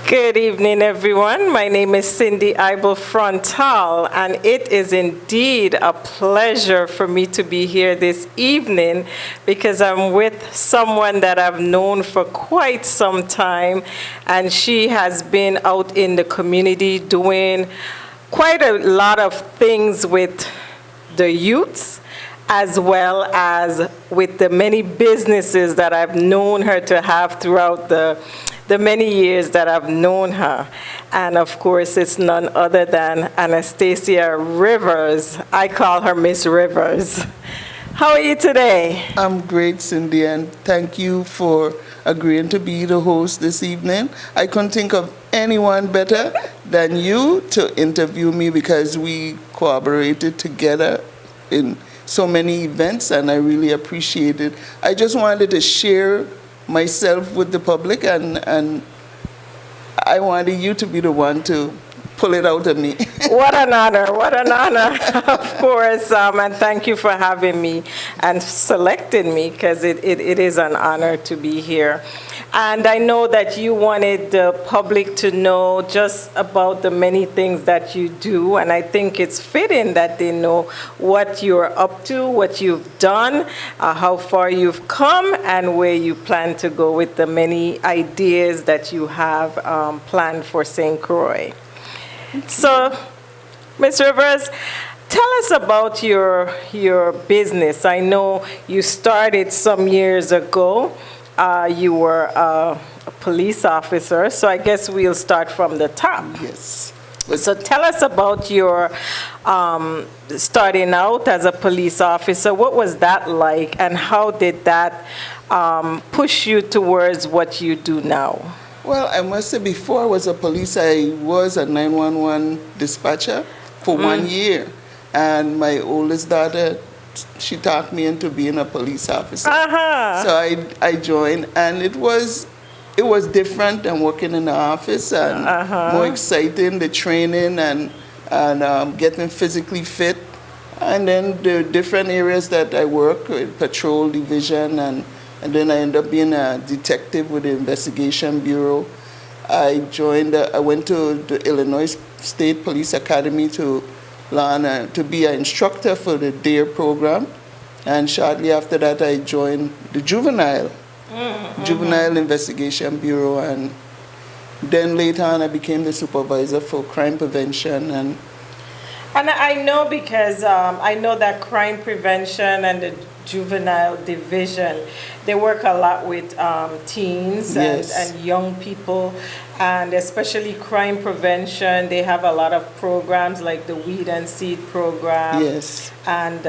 Good evening, everyone. My name is Cindy Eibel Frontal, and it is indeed a pleasure for me to be here this evening because I'm with someone that I've known for quite some time, and she has been out in the community doing quite a lot of things with the youths, as well as with the many businesses that I've known her to have throughout the many years that I've known her. And of course, it's none other than Anastasia Rivers. I call her Miss Rivers. How are you today? I'm great, Cindy, and thank you for agreeing to be the host this evening. I couldn't think of anyone better than you to interview me because we collaborated together in so many events, and I really appreciate it. I just wanted to share myself with the public, and I wanted you to be the one to pull it out of me. What an honor, of course, and thank you for having me and selecting me, because it is an honor to be here. And I know that you wanted the public to know just about the many things that you do, and I think it's fitting that they know what you're up to, what you've done, how far you've come, and where you plan to go with the many ideas that you have planned for St. Croix. So, Ms. Rivers, tell us about your business. I know you started some years ago. You were a police officer, so I guess we'll start from the top. Yes. So tell us about your starting out as a police officer. What was that like, and how did that push you towards what you do now? Well, I must say, before I was a police, I was a 911 dispatcher for 1 year. And my oldest daughter, she talked me into being a police officer. So I joined, and it was different than working in the office, and more exciting, the training and getting physically fit. And then the different areas that I work with, patrol division, and then I ended up being a detective with the Investigation Bureau. I went to the Illinois State Police Academy to learn to be an instructor for the DARE program. And shortly after that, I joined the Juvenile Investigation Bureau. And then later on, I became the supervisor for crime prevention. And I know, because I know that crime prevention and the juvenile division, they work a lot with teens and young people, and especially crime prevention. They have a lot of programs like the Weed and Seed program, and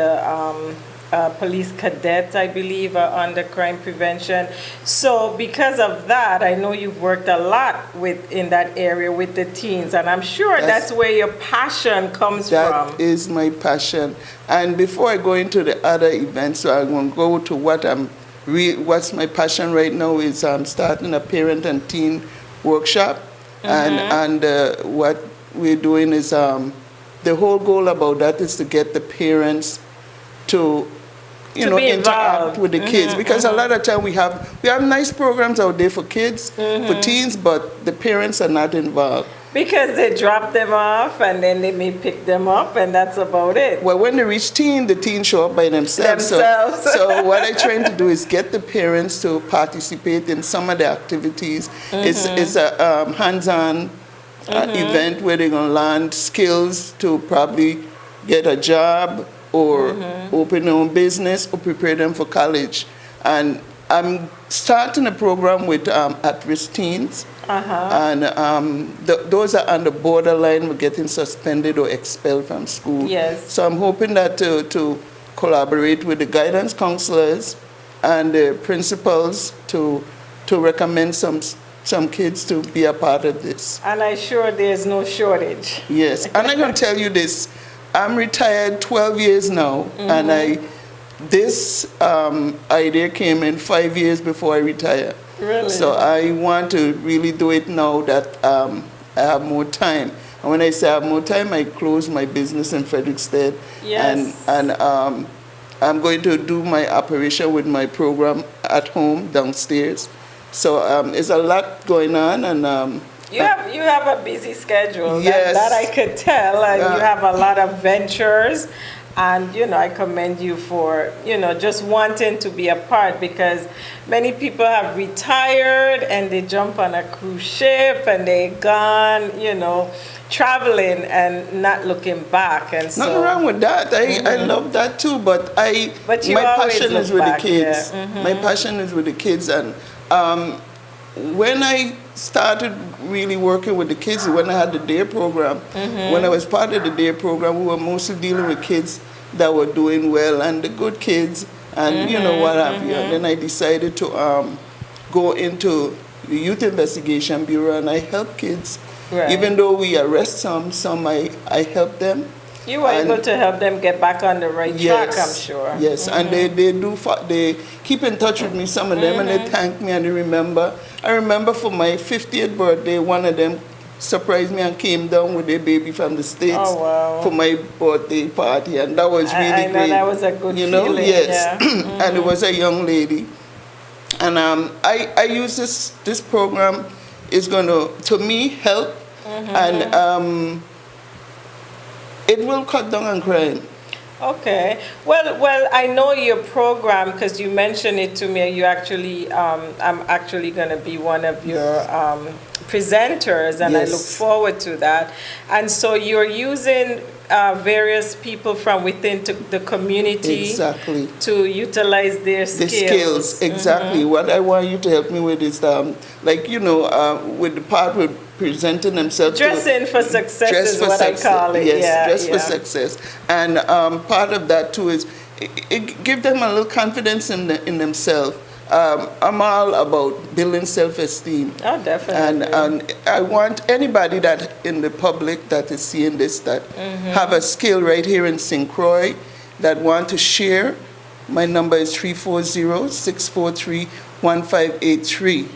police cadets, I believe, are under crime prevention. So because of that, I know you've worked a lot in that area with the teens, and I'm sure that's where your passion comes from. That is my passion. And before I go into the other events, so I'm going to go to what's my passion right now is I'm starting a parent and teen workshop, and what we're doing is the whole goal about that is to get the parents to interact with the kids, because a lot of time we have nice programs out there for kids, for teens, but the parents are not involved. Because they drop them off and then they may pick them up, and that's about it. Well, when they reach teen, the teens show up by themselves. So what I try to do is get the parents to participate in some of the activities. It's a hands-on event where they're going to learn skills to probably get a job or open their own business or prepare them for college. And I'm starting a program with at-risk teens. And those are on the borderline of getting suspended or expelled from school. So I'm hoping that to collaborate with the guidance counselors and the principals to recommend some kids to be a part of this. And I'm sure there's no shortage. Yes, and I'm going to tell you this. I'm retired 12 years now, and this idea came in 5 years before I retired. Really? So I want to really do it now that I have more time. And when I say I have more time, I close my business in Frederickstead. And I'm going to do my operation with my program at home downstairs. So there's a lot going on, and You have a busy schedule. Yes. That I could tell. And you have a lot of ventures. And, I commend you for, just wanting to be a part, because many people have retired and they jump on a cruise ship and they're gone, traveling and not looking back. And so, nothing wrong with that. I love that too, but you my always passion look is with back, the kids. yeah. My passion is with the kids, and when I started really working with the kids, when I had the day program, when I was part of the day program, we were mostly dealing with kids that were doing well and the good kids, and what have you. And then I decided to go into the Youth Investigation Bureau, and I help kids. Right. Even though we arrest some I help them. You were able to help them get back on the right track, I'm sure. Yes, and they keep in touch with me, some of them, and they thank me and they remember. I remember for my 50th birthday, one of them surprised me and came down with their baby from the States for my birthday party, and that was really I know great. that was a good feeling. Yes, Yeah. and it was a young lady. And I use this program is going to me, help, and it will cut down on crime. Okay. Well, I know your program, because you mentioned it to me. You actually, I'm actually going to be one of your presenters, and Yes. I look forward to that. And so you're using various people from within the community Exactly. to utilize their skills. The skills, exactly. What I want you to help me with is, with the part with presenting themselves. Dressing for success is what I call it. Yes, Yeah, dress for success. And part of that too is give them a little confidence in themselves. I'm all about building self-esteem. Oh, definitely. And I want anybody that in the public that is seeing this, that have a skill right here in St. Croix, that want to share. My number is 340-643-1583.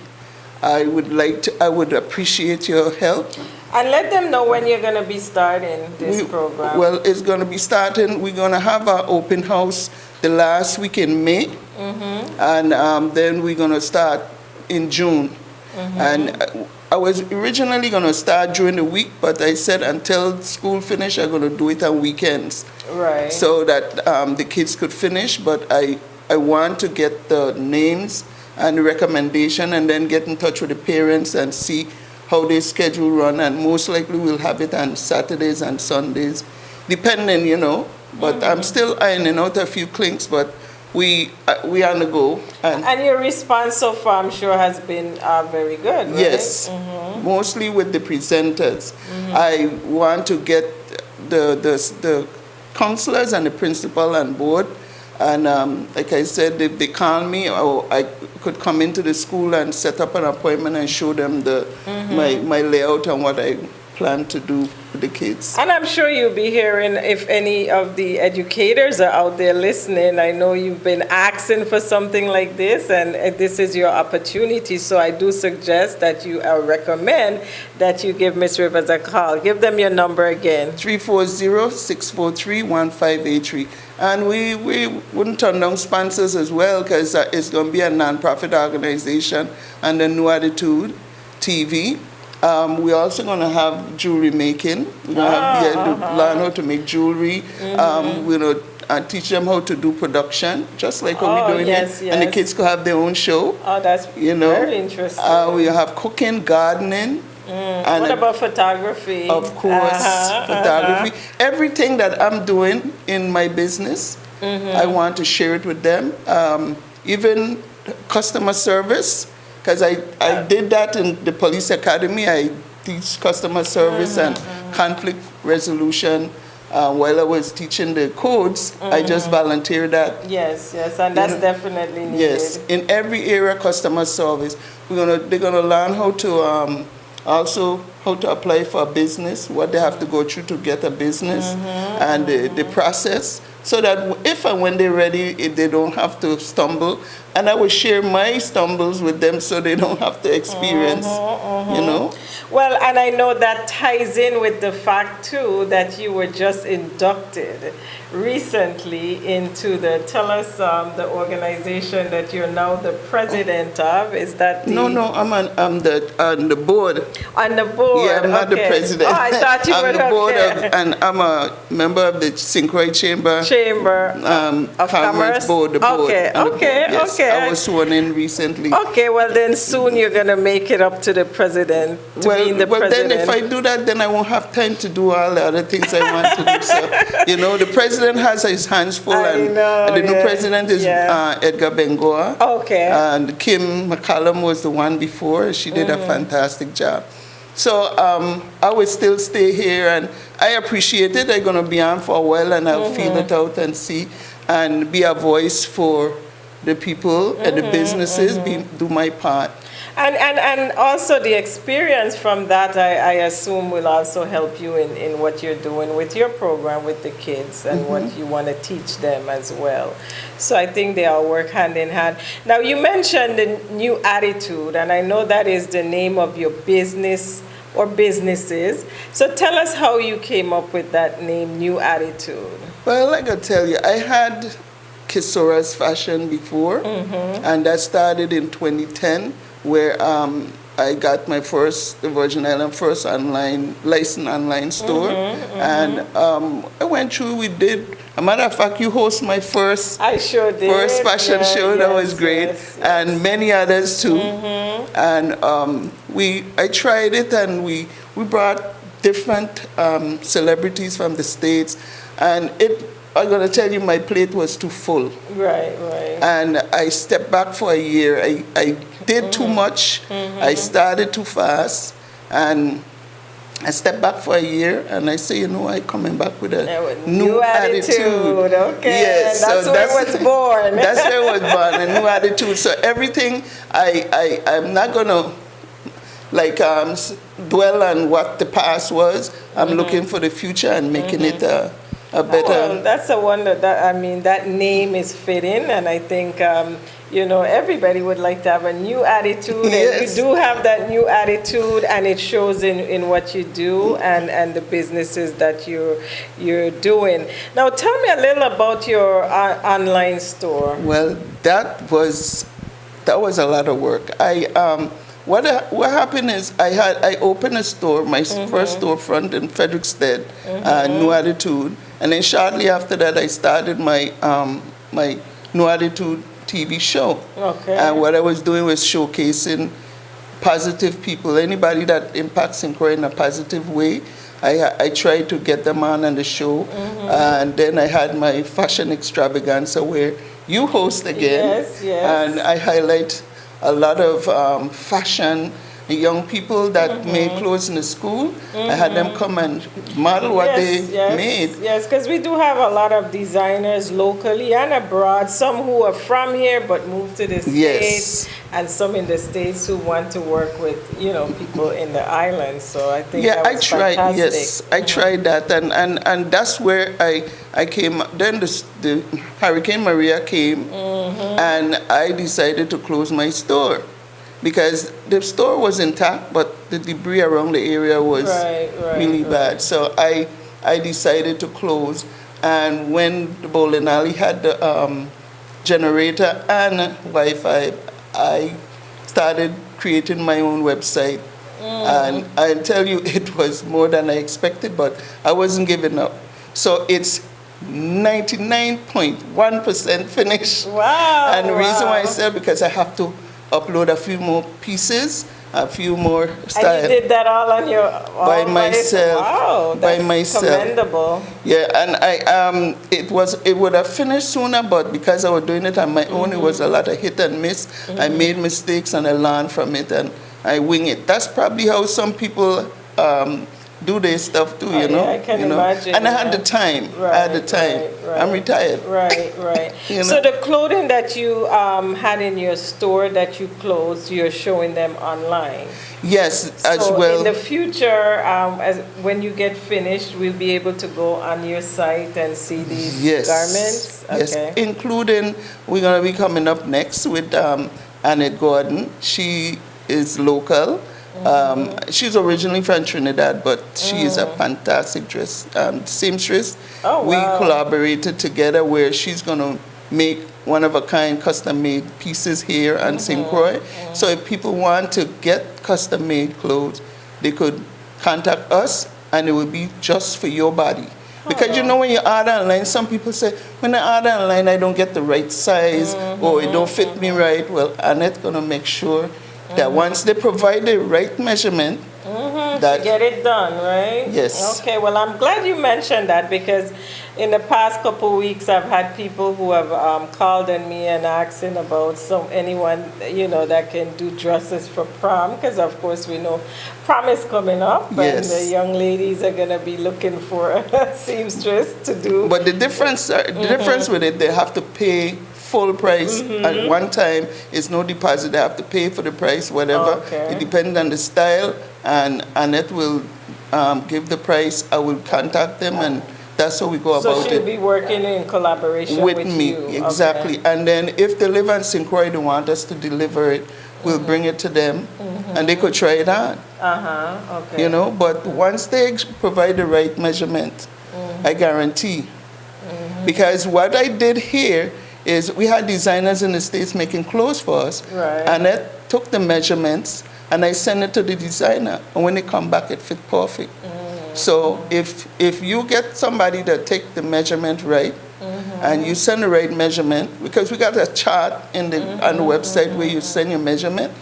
I would appreciate your help. And let them know when you're going to be starting this program. Well, it's going to be starting. We're going to have our open house the last week in May, and then we're going to start in June. And I was originally going to start during the week, but I said until school finish, I'm going to do it on weekends. Right. So that the kids could finish, but I want to get the names and the recommendation, and then get in touch with the parents and see how their schedule run, and most likely we'll have it on Saturdays and Sundays, depending, But I'm still ironing out a few kinks, but we on the go. And your response so far, I'm sure, has been very good, right? Yes, mostly with the presenters. I want to get the counselors and the principal on board. And like I said, if they call me, I could come into the school and set up an appointment and show them my layout and what I plan to do with the kids. And I'm sure you'll be hearing, if any of the educators are out there listening, I know you've been asking for something like this, and this is your opportunity. So I do suggest that you recommend that you give Ms. Rivers a call. Give them your number again. 340-643-1583. And we wouldn't turn down sponsors as well, because it's going to be a nonprofit organization under New Attitude TV. We're also going to have jewelry making. We're going to learn how to make jewelry. We're going to teach them how to do production, just like how we're doing it. Yes. And the kids could have their own show. Oh, that's very interesting. We have cooking, gardening. And what about photography? Of course, photography. Everything that I'm doing in my business, I want to share it with them. Even customer service, because I did that in the police academy. I teach customer service and conflict resolution. While I was teaching the codes, I just volunteered that. Yes, and that's definitely needed. Yes, in every area, customer service. They're gonna learn how to also how to apply for a business, what they have to go through to get a business, and the process, so that if and when they're ready, they don't have to stumble. And I will share my stumbles with them so they don't have to experience, Well, And I know that ties in with the fact, too, that you were just inducted recently into tell us the organization that you're now the president of. Is that the... No, I'm the board. On the board? Yeah, I'm not the okay. president. Oh, I thought you were I'm the board okay. and I'm a member of the Croix Chamber of Commerce? Board. The board. Okay, Yes, okay. I was sworn in recently. Okay, well then soon you're going to make it up to the president, being the president. Then if I do that, then I won't have time to do all the other things I want to do. So, the president has his hands full, and the new president is Edgar Bengoa. Okay. And Kim McCallum was the one before. She did a fantastic job. So I will still stay here, and I appreciate it. I'm going to be on for a while, and I'll feel it out and see, and be a voice for the people and the businesses, do my part. And also the experience from that, I assume, will also help you in what you're doing with your program with the kids and what you want to teach them as well. So I think they all work hand in hand. Now, you mentioned the New Attitude, and I know that is the name of your business or businesses. So tell us how you came up with that name, New Attitude. Well, like I tell you, I had Kisora's Fashion before, and that started in 2010, where I got my first, the Virgin Island first licensed online store. And I went through, we did, a matter of fact, you host my first I sure did. First fashion show, that was great. Yes. And many others too. And I tried it, and we brought different celebrities from the States, and I'm going to tell you, my plate was too full. Right. And I stepped back for a year. I did too much. I started too fast. And I stepped back for a year, and I say, I'm coming back with a new attitude. Okay. Yes, that's so where it was born. That's where it was born, a new attitude. So everything, I'm not going to dwell on what the past was. I'm looking for the future and making it a better... Well, that's a wonder. That name is fitting, and I think, everybody would like to have a new attitude. Yes. And you do have that new attitude, and it shows in what you do and the businesses that you're doing. Now, tell me a little about your online store. Well, that was a lot of work. What happened is I opened a store, my first storefront in Frederickstead, New Attitude, and then shortly after that I started my New Attitude TV show. Okay. And what I was doing was showcasing positive people, anybody that impacts Croix in a positive way. I tried to get them on the show, and then I had my fashion extravaganza where you host again, Yes. and I highlight a lot of fashion, young people that made clothes in the school. I had them come and model what they made. Yes, because we do have a lot of designers locally and abroad, some who are from here but moved to the States, and some in the States who want to work with, people in the islands. So I think that was fantastic. Yes, I tried that, and that's where I came. Then the Hurricane Maria came, and I decided to close my store, because the store was intact, but the debris around the area was really bad. So I decided to close. And when the bowling alley had the generator and Wi-Fi, I started creating my own website. And I tell you, it was more than I expected, but I wasn't giving up. So it's 99.1% finished. Wow. And the reason why I said, because I have to upload a few more pieces, a few more styles. And you did that all on your by myself. Wow, that's by myself. commendable. Yeah, and it would have finished sooner, but because I was doing it on my own, it was a lot of hit and miss. I made mistakes, and I learned from it, and I wing it. That's probably how some people do their stuff too, I can imagine. And I had the time. I'm retired. Right. So the clothing that you had in your store that you closed, you're showing them online. Yes, as so well. In the future, when you get finished, we'll be able to go on your site and see these garments. Yes, including, we're going to be coming up next with Annette Gordon. She is local, She's originally from Trinidad, but she is a fantastic seamstress. Oh, We wow. collaborated together where she's going to make one-of-a-kind custom-made pieces here on St. Croix. So if people want to get custom-made clothes, they could contact us, and it will be just for your body. Because you know when you order online, some people say, when I order online, I don't get the right size, or it don't fit me right. Well, Annette's going to make sure that once they provide the right measurement, To get it done, right? Yes. Okay, well, I'm glad you mentioned that because in the past couple weeks, I've had people who have called on me and asking about anyone, that can do dresses for prom, because of course we know prom is coming up, Yes. and the young ladies are going to be looking for a seamstress to do. but the difference with it, they have to pay full price at one time. It's no deposit. They have to pay for the price, whatever. Okay. It depends on the style, and Annette will give the price. I will contact them, and that's how we go So about she'll it. be working in collaboration with Me, you. exactly. Okay. And then if they live in St. Croix, they want us to deliver it, we'll bring it to them, and they could try it on. Okay. But once they provide the right measurement, I guarantee. Because what I did here is we had designers in the States making clothes for us. Right. Annette took the measurements, and I sent it to the designer, and when they come back, it fit perfect. So if you get somebody that take the measurement right, and you send the right measurement, because we got a chart on the website where you send your measurement,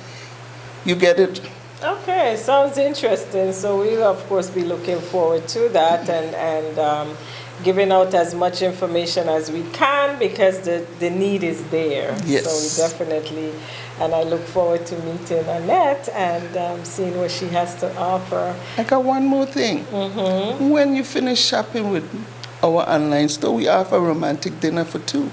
you get it. Okay, sounds interesting. So we'll of course be looking forward to that and giving out as much information as we can because the need is there. Yes. So we definitely, and I look forward to meeting Annette and seeing what she has to offer. I got one more thing. When you finish shopping with our online store, we offer romantic dinner for two.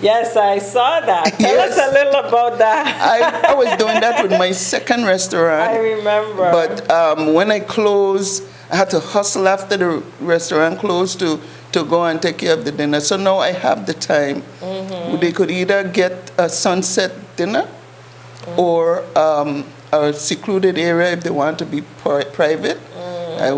Yes, I saw that. Tell Yes. us a little about that. I was doing that with my second restaurant. I remember. But when I closed, I had to hustle after the restaurant closed to go and take care of the dinner. So now I have the time. They could either get a sunset dinner or a secluded area if they want to be private.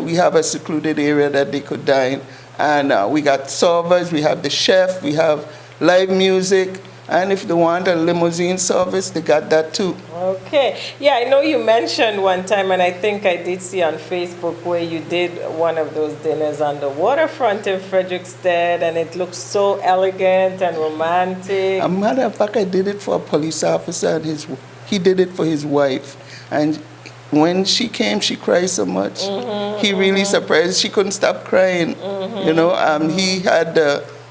We have a secluded area that they could dine. And we got servers, we have the chef, we have live music, and if they want a limousine service, they got that too. Okay. Yeah, I know you mentioned one time, and I think I did see on Facebook where you did one of those dinners on the waterfront in Frederickstead, and it looked so elegant and romantic. As a matter of fact, I did it for a police officer, and he did it for his wife. And when she came, she cried so much. He really surprised. She couldn't stop crying.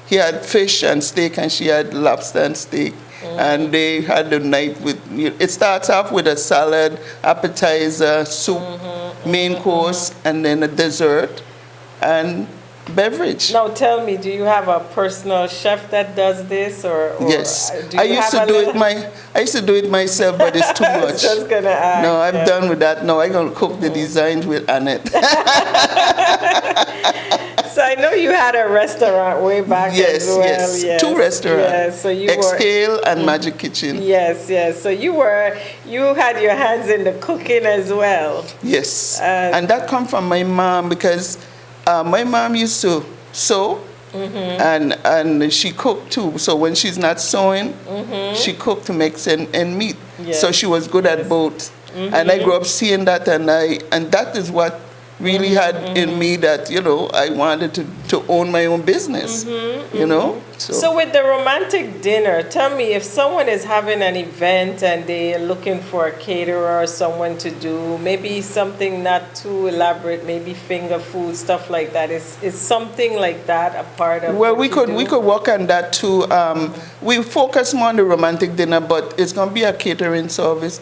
He had fish and steak, and she had lobster and steak. And they had the night with, it starts off with a salad, appetizer, soup, main course, and then a dessert and beverage. Now tell me, do you have a personal chef that does this, or Yes, do you I used to do it myself, but it's too I was much. just gonna ask. No, I'm yeah. done with that. No, I'm gonna cook the designs with Annette. So I know you had a restaurant way back as well. Yes, two restaurants. Yes, so you Exhale and Magic Kitchen. Yes. So you had your hands in the cooking as well. Yes, and that come from my mom because my mom used to sew, and she cooked too. So when she's not sewing, she cooked to make and meat. Yes. So she was good at both. And I grew up seeing that, and that is what really had in me that I wanted to own my own business. So with the romantic dinner, tell me, if someone is having an event and they're looking for a caterer or someone to do maybe something not too elaborate, maybe finger food, stuff like that, is something like that a part of Well, what we you could do? we could work on that too. We focus more on the romantic dinner, but it's gonna be a catering service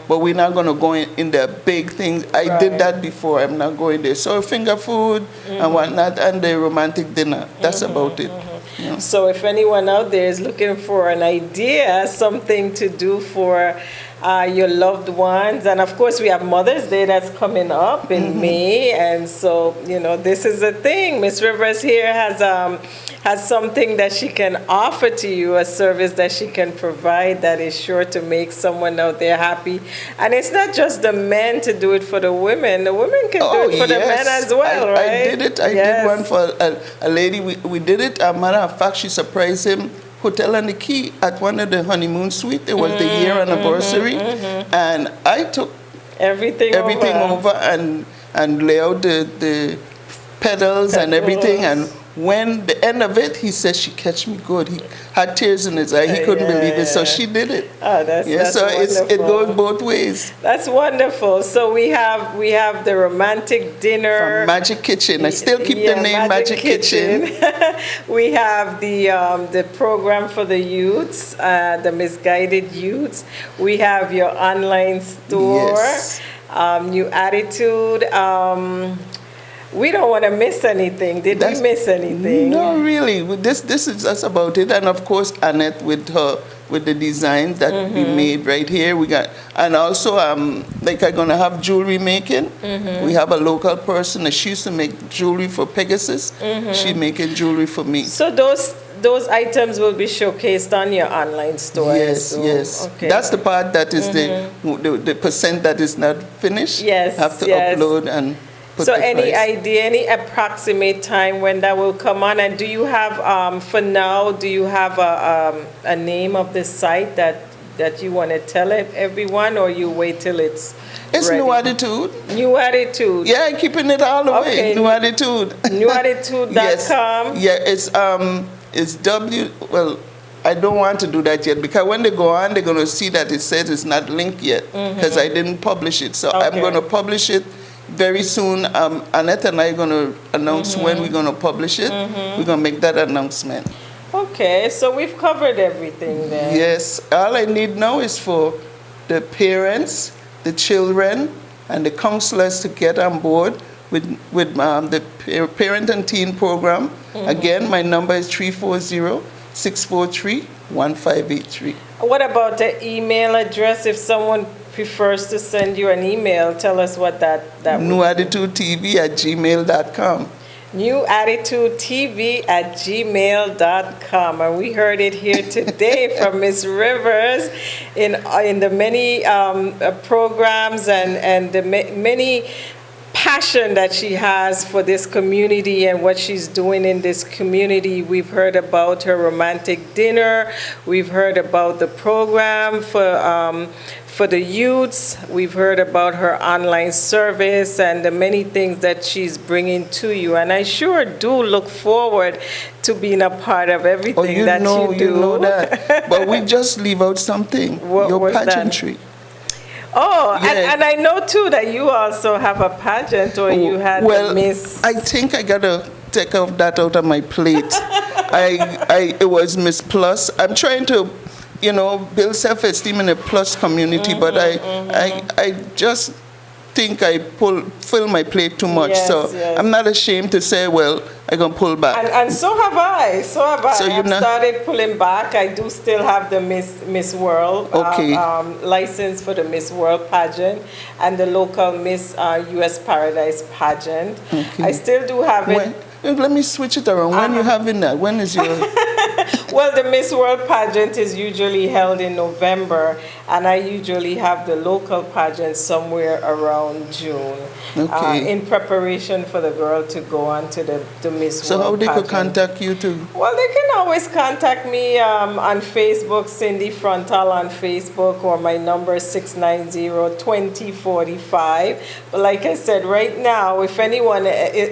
but we're not gonna go in the big things. I did that before. I'm not going there. So finger food and whatnot, and the romantic dinner. That's about it. Yeah. So if anyone out there is looking for an idea, something to do for your loved ones. And of course, we have Mother's Day that's coming up in May. And so, this is the thing. Miss Rivers here has something that she can offer to you, a service that she can provide that is sure to make someone out there happy. And it's not just the men to do it for the women. The women can do it for the men as well, right? I did it. I did one for a lady. We did it. As a matter of fact, she surprised him. Hotel and the Key at one of the honeymoon suite. It was the year anniversary. And I took everything over and lay out the pedals and everything. And when the end of it, he said she catch me good. He had tears in his eye. He couldn't believe it. So she did it. Oh, that's so wonderful. it goes both ways. That's wonderful. So we have the romantic dinner. From Magic Kitchen. I still keep the name Magic Kitchen. We have the program for the youths, the misguided youths. We have your online store, New Attitude. We don't want to miss anything. Did we miss anything? No, really. This is just about it. And of course, Annette with the designs that we made right here. We got, and also like I'm gonna have jewelry making. We have a local person that she used to make jewelry for Pegasus. She making jewelry for me. So those items will be showcased on your online store. Yes. Okay. That's the part that is the percent that is not finished. Yes. Have to upload and. So any idea, any approximate time when that will come on? And do you have, for now, do you have a name of the site that you want to tell everyone, or you wait till it's ready? New Attitude. New Attitude. Yeah, keeping it all the way. New Attitude. Newattitude.com. Yes. Yeah, it's well, I don't want to do that yet, because when they go on, they're going to see that it says it's not linked yet, because I didn't publish it. So I'm going to publish it very soon. Annette and I are going to announce when we're going to publish it. We're going to make that announcement. Okay, so we've covered everything there. Yes, all I need now is for the parents, the children, and the counselors to get on board with the Parent and Teen Program. Again, my number is 340-643-1583. What about the email address? If someone prefers to send you an email, tell us what that newattitudetv@gmail.com. newattitudetv@gmail.com. And we heard it here today from Ms. Rivers in the many programs and the many passion that she has for this community and what she's doing in this community. We've heard about her romantic dinner. We've heard about the program for the youths. We've heard about her online service and the many things that she's bringing to you. And I sure do look forward to being a part of everything that you do. You know that. But we just leave out something. Your pageantry. Oh, yeah. and I know too that you also have a pageant, or you had the Miss. I think I gotta take that out of my plate. It was Miss Plus. I'm trying to, build self-esteem in a plus community, but I just think I fill my plate too much. Yes. I'm not ashamed to say, well, I'm going to pull back. And so have I. So I've started pulling back. I do still have the Miss World license for the Miss World pageant and the local Miss U.S. Paradise pageant. Okay. I still do have it. Let me switch it around. When you having that? When is your... Well, the Miss World pageant is usually held in November, and I usually have the local pageant somewhere around June. Okay. In preparation for the girl to go on to the Miss World So how they pageant. could contact you too? Well, they can always contact me on Facebook, Cindy Frontal on Facebook, or my number is 690-2045. But like I said, right now, if anyone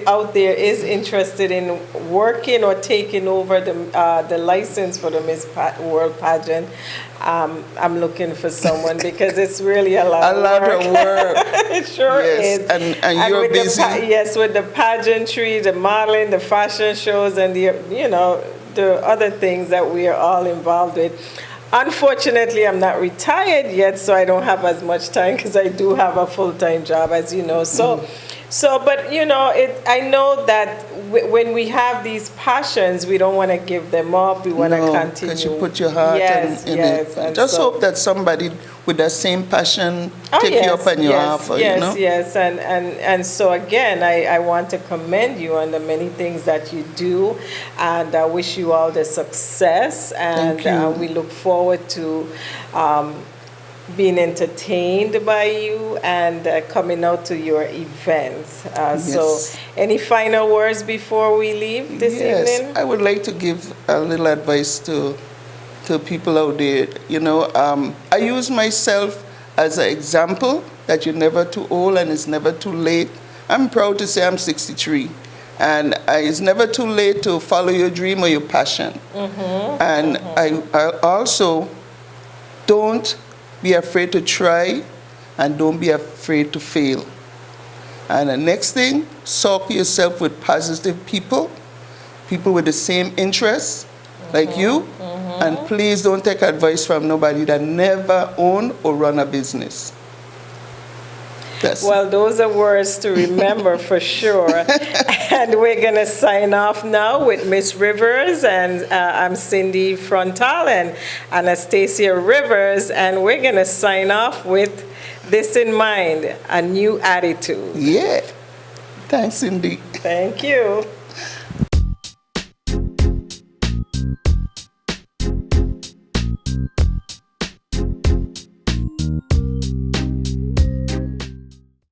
out there is interested in working or taking over the license for the Miss World pageant, I'm looking for someone because it's really a lot of work. It sure is. And you're busy. With the pageantry, the modeling, the fashion shows, and the other things that we are all involved with. Unfortunately, I'm not retired yet, so I don't have as much time because I do have a full-time job, as you know. But I know that when we have these passions, we don't want to give them up. We want to continue. Because you put your heart in it. And just hope that somebody with that same passion Oh, take you up on your offer, yes, you know? yes, and so again, I want to commend you on the many things that you do, and I wish you all the success, and Thank you. we look forward to being entertained by you and coming out to your events. So, Yes. any final words before we leave this Yes, evening? I would like to give a little advice to people out there. You know, I use myself as an example that you're never too old and it's never too late. I'm proud to say I'm 63. And it's never too late to follow your dream or your passion. And I also don't be afraid to try and don't be afraid to fail. And the next thing, surround yourself with positive people with the same interests like you. And please don't take advice from nobody that never own or run a business. Well, those are words to remember for sure. And we're going to sign off now with Miss Rivers, and I'm Cindy Frontal and Anastasia Rivers, and we're going to sign off with this in mind, a new attitude. Yeah. Thanks, Cindy. Thank you.